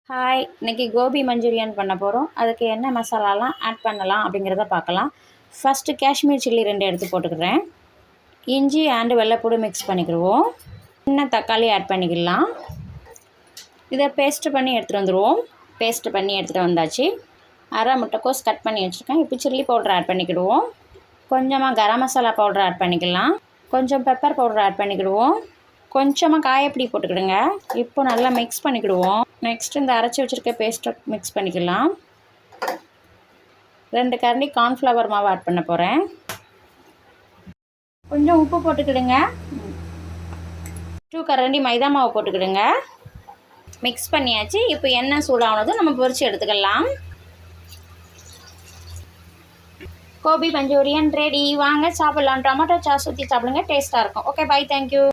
Hi, இன்னைக்கு Gopi Manchurian பண்ண போகிறோம். அதுக்கு என்ன மசாலாலாம் ஆட் பண்ணலாம் அப்படிங்கிறத பார்க்கலாம். ஃபஸ்ட்டு காஷ்மீர் சில்லி 2 எடுத்து போட்டுக்கிறேன். இஞ்சி அண்டு வெள்ளைப்பூடு மிக்ஸ் பண்ணிக்கிடுவோம். சின்ன தக்காளி ஆட் பண்ணிக்கலாம். இதை பேஸ்ட்டு பண்ணி எடுத்துகிட்டு வந்துடுவோம். பேஸ்ட்டு பண்ணி எடுத்துகிட்டு வந்தாச்சு. அரை முட்டைக்கோஸ் கட் பண்ணி வச்சுருக்கேன். இப்போ சில்லி பவுடர் ஆட் பண்ணிக்கிடுவோம். கொஞ்சமாக கரம் மசாலா பவுடர் ஆட் பண்ணிக்கலாம். கொஞ்சம் பெப்பர் பவுடர் ஆட் பண்ணிக்கிடுவோம். கொஞ்சமாக காயப்பொடி போட்டுக்கிடுங்க. இப்போ நல்லா மிக்ஸ் பண்ணிக்கிடுவோம். நெக்ஸ்ட் இந்த அரைச்சி வச்சுருக்க பேஸ்ட்டை மிக்ஸ் பண்ணிக்கலாம். 2 கரண்டி கார்ன்ஃப்ளவர் மாவு ஆட் பண்ண போகிறேன். கொஞ்சம் உப்பு போட்டுக்கிடுங்க. 2 கரண்டி மைதா மாவு போட்டுக்கிடுங்க. மிக்ஸ் பண்ணியாச்சு. இப்போ எண்ணெய் சூடானதும் நம்ம பொரிச்சு எடுத்துக்கலாம். கோபி மஞ்சூரியன் ரெடி. வாங்க சாப்பிட்லாம். டொமேட்டோ சாஸ் ஊற்றி சாப்பிடுங்க, டேஸ்ட்டாக இருக்கும். Okay, bye, thank you.